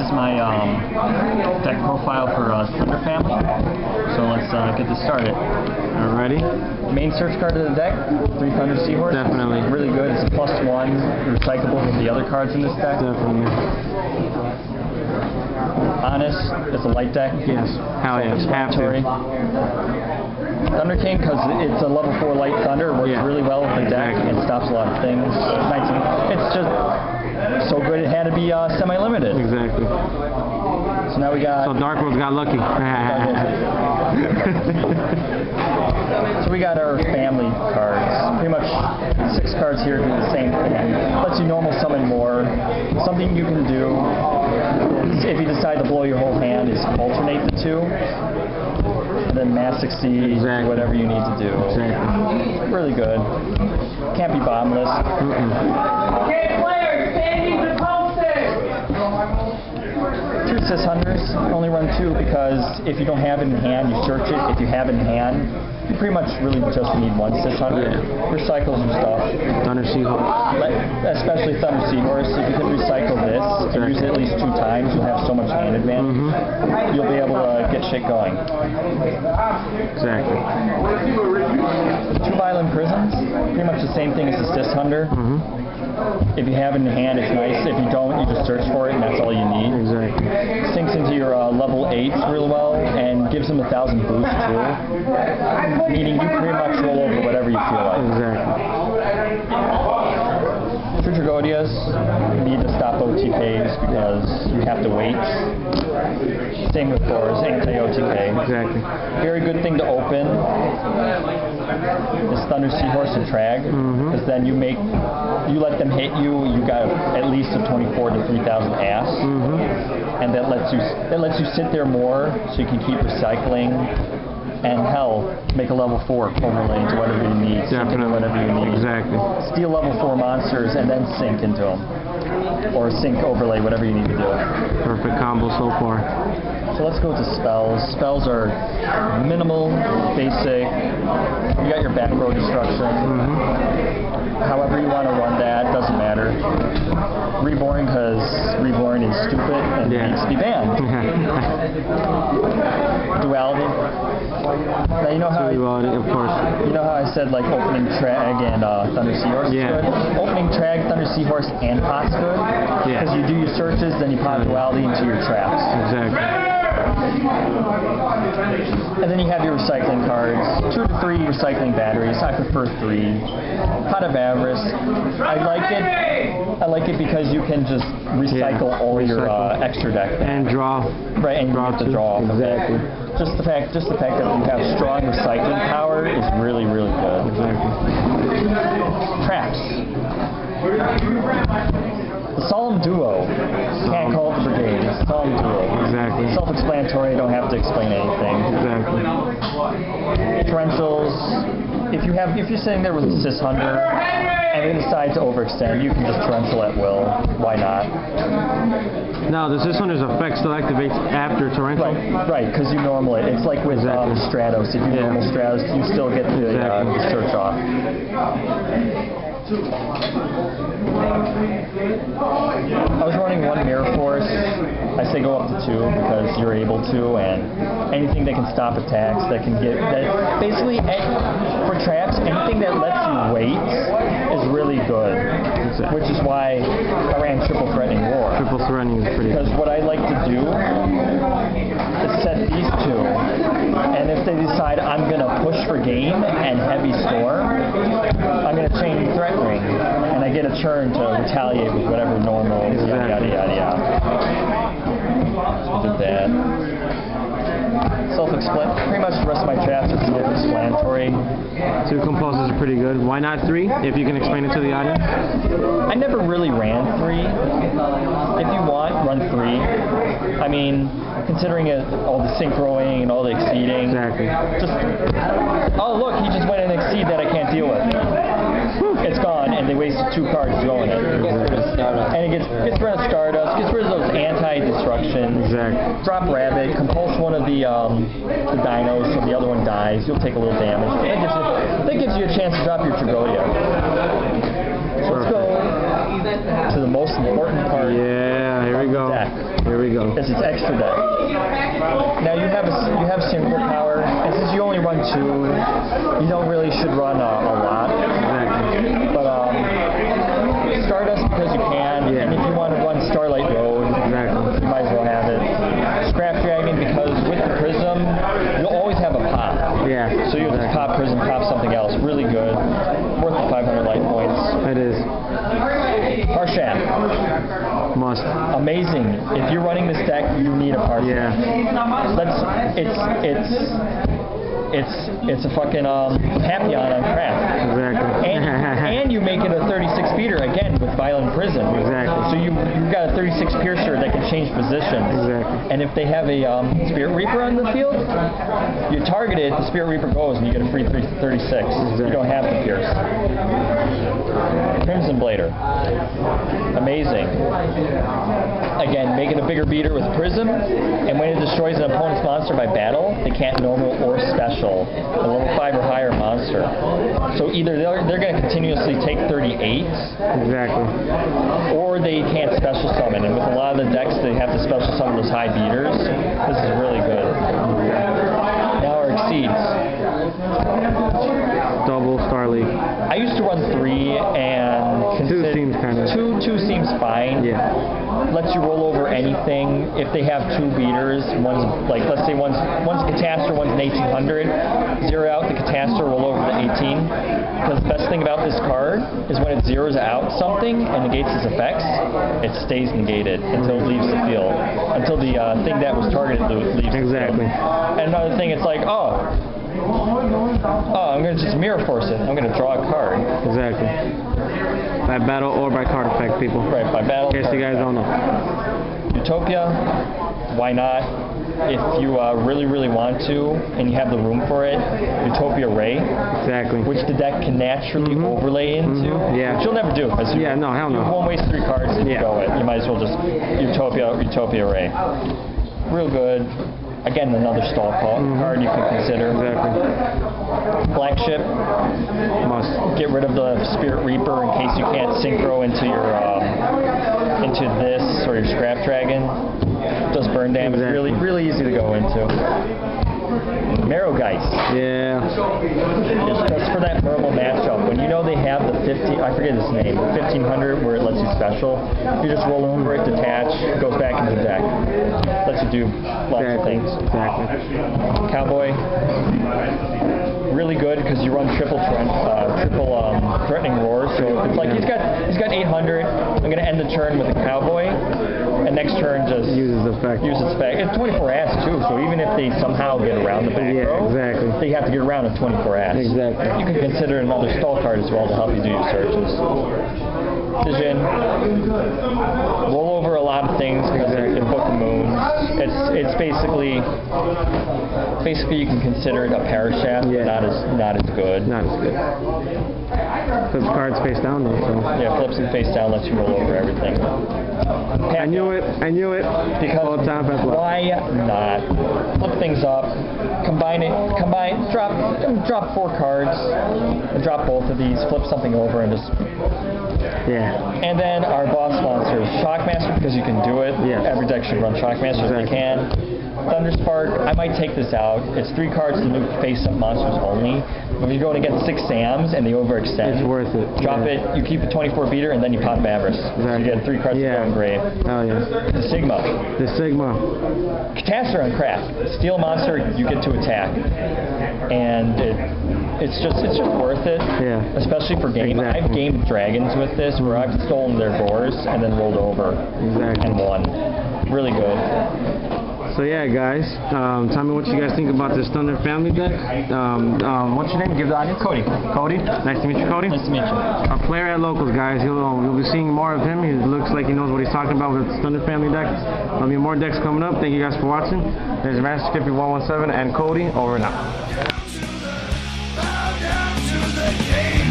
is my deck profile for Thunder family. So let's get this started. Alrighty. Main search card of the deck, 3 Thunder Seahorse. Definitely. Really good. It's a +1, recyclable with the other cards in this deck. Definitely. Honest, it's a light deck. Yes. Hell yes. Have to. Thunder King, because it's a level 4 light thunder, works really well with the deck and stops a lot of things. It's just so good it had to be semi-limited. Exactly. So now we got... So Dark World's got lucky. So we got our family cards. Pretty much 6 cards here do the same thing. Lets you normal summon more. Something you can do is, if you decide to blow your whole hand, is alternate the 2. And then mass succeed, whatever you need to do. Exactly. Really good. Can't be bottomless. Okay, players, standing to posters! 2 Sis Hunters, only run 2 because if you don't have it in hand, you search it. If you have it in hand, you pretty much really just need 1 Sis Hunter. Recycle some stuff. Thunder Seahorse. Especially Thunder Seahorse. If you can recycle this and use it at least 2 times, you'll have so much hand advantage. You'll be able to get shit going. Exactly. 2 Violent Prisons, pretty much the same thing as the Sis Hunter. If you have it in hand, it's nice. If you don't, you just search for it, and that's all you need. Exactly. Sinks into your level 8s real well, and gives them 1,000 boost too. Meaning you pretty much roll over whatever you feel like. Exactly. Yugiohs need to stop OTKs because you have to wait. Same with Thor's, anti-OTK. Exactly. Very good thing to open is Thunder Seahorse and Trag, because then you let them hit you. You got at least a 24 to 3,000 ass, and that lets you sit there more, so you can keep recycling. And hell, make a level 4 overlay into whatever you need. Definitely. Whatever you need. Exactly. Steal level 4 monsters and then sink into them. Or sink overlay, whatever you need to do. Perfect combo so far. So let's go to spells. Spells are minimal, basic. You got your back row destruction. However you want to run that, doesn't matter. Reborn, because Reborn is stupid and needs to be banned. Duality. Now you know how of course. You know how I said like opening Trag and Thunder Seahorse is good? Opening Trag, Thunder Seahorse, and Pot's good. Because you do your searches, then you pop Duality into your traps. Exactly. And then you have your recycling cards. 2 to 3 recycling batteries. I prefer 3. Pot of Avarice. I like it because you can just recycle all your extra deck. And draw. Right, and you get to draw. Exactly. Just the fact that you have strong recycling power is really, really good. Exactly. Traps. The Solemn Duo. Can't call it the Brigade. It's the Solemn Duo. Exactly. Self-explanatory. Don't have to explain anything. Exactly. Torrentials. If you're sitting there with a Sis Hunter and they decide to overextend, you can just torrential at will. Why not? Now, does this Hunter's effect still activate after torrential? Right, because you normal it. It's like with Stratos. If you normal Stratos, you still get the search off. I was running 1 Mirror Force. I say go up to 2 because you're able to, and anything that can stop attacks, basically for traps, anything that lets you wait is really good. Which is why I ran Triple Threatening War. Triple Threatening is pretty good. Because what I like to do is set these 2, and if they decide I'm going to push for game and heavy storm, I'm going to chain Threat Ring, and I get a turn to retaliate with whatever normal, yada, yada, yada. So I did that. Pretty much the rest of my traps are self-explanatory. 2 compulsors are pretty good. Why not 3, if you can explain it to the audience? I never really ran 3. If you want, run 3. I mean, considering all the synchroing and all the exceeding. Exactly. Oh look, he just went an exceed that I can't deal with. It's gone, and they wasted 2 cards throwing it. And it gets rid of Stardust, gets rid of those anti-destructions. Exactly. Drop Rabbit, compulse one of the dinos so the other one dies. You'll take a little damage. That gives you a chance to drop your Tragodia. So let's go to the most important part. Yeah, here we go. Deck. Here we go. This is extra deck. Now you have synchro power, and since you only run 2, you don't really should run a lot. Exactly. But Stardust because you can, Yeah. and if you want to run Starlight Road, Exactly. you might as well have it. Scrap Dragon because with the Prism, you'll always have a pop. Yeah. So you'll just pop Prism, pop something else. Really good. Worth the 500 light points. It is. Parshat. Must. Amazing. If you're running this deck, you need a Parshat. Yeah. It's a fucking Papillon on craft. Exactly. And you make it a 36 beater again with Violent Prism. Exactly. So you've got a 36 piercer that can change positions. Exactly. And if they have a Spirit Reaper on the field, you target it, the Spirit Reaper goes, and you get a free 36. Exactly. You don't have to pierce. Crimson Blader. Amazing. Again, make it a bigger beater with Prism, and when it destroys an opponent's monster by battle, they can't normal or special. A level 5 or higher monster. So either they're going to continuously take 38s, Exactly. or they can't special summon. And with a lot of the decks, they have to special summon those high beaters. This is really good. Now our Exceeds. Double Star League. I used to run 3 and 2 seems kind of. 2 seems fine. Yeah. Lets you roll over anything. If they have 2 beaters, one's like, let's say one's a Catastor, one's an 1800. Zero out the Catastor, roll over the 18. Because the best thing about this card is when it zeroes out something and negates its effects, it stays negated until it leaves the field. Until the thing that was targeted leaves Exactly. the field. And another thing, it's like, I'm going to just mirror force it. I'm going to draw a card. Exactly. By battle or by card effect, people. Right, by battle. In case you guys don't know. Utopia, why not? If you really, really want to, and you have the room for it, Utopia Ray, Exactly. which the deck can naturally overlay into, Yeah. which you'll never do. Because Yeah, no, hell no. You won't waste 3 cards and you Yeah. go it. You might as well just Utopia Ray. Real good. Again, another stall card you can consider. Exactly. Flagship, Must. get rid of the Spirit Reaper in case you can't synchro into your into this or your Scrap Dragon. Does burn damage. Exactly. Really easy to go into. Marrowgeist. Yeah. It's just for that verbal matchup. When you know they have the 50, I forget his name, 1500 where it lets you special, you just roll over it, detach, it goes back into the deck. Lets you do lots of things. Exactly. Cowboy. Really good because you run triple threatening roars. So it's like he's got 800. I'm going to end the turn with a Cowboy, and next turn just Uses effect. It's 24 ass too. So even if they somehow get around the back row, exactly. they have to get around a 24 ass. Exactly. You can consider another stall card as well to help you do your searches. Vision. Roll over a lot of things because it's Book of Moons. It's basically you can consider it a Parashaft, but not as good. Not as good. Because the card's face down though, so. Yeah, flips and face down lets you roll over everything. I knew it. Because all time fast luck. why not? Flip things up, drop 4 cards, and drop both of these, flip something over, and just. Yeah. And then our boss monsters, Shockmaster, because you can do it. Yes. Every deck should run Shockmaster if they can. Thunderspark, I might take this out. It's 3 cards to nuke face-up monsters only. If you're going against 6 Sams and they overextend, It's worth it. Drop it, you keep a 24 beater, and then you pop Avarice. Exactly. So you get 3 cards to go in grave. Oh yeah. The Sigma. Catastor on craft. Steal a monster, you get to attack. And it's just worth it. Yeah. Especially for game. Exactly. I've gamed dragons with this where I've stolen their doors and then rolled over and won. Really good. So yeah, guys, tell me what you guys think about this Thunder Family deck. What's your name? Give the audience. Cody. Cody. Nice to meet you, Cody. Nice to meet you. A player at Locals, guys. You'll be seeing more of him. He looks like he knows what he's talking about with this Thunder Family deck. There'll be more decks coming up. Thank you guys for watching. There's Master Skippy 117 and Cody. Over and out. Bow down to the king.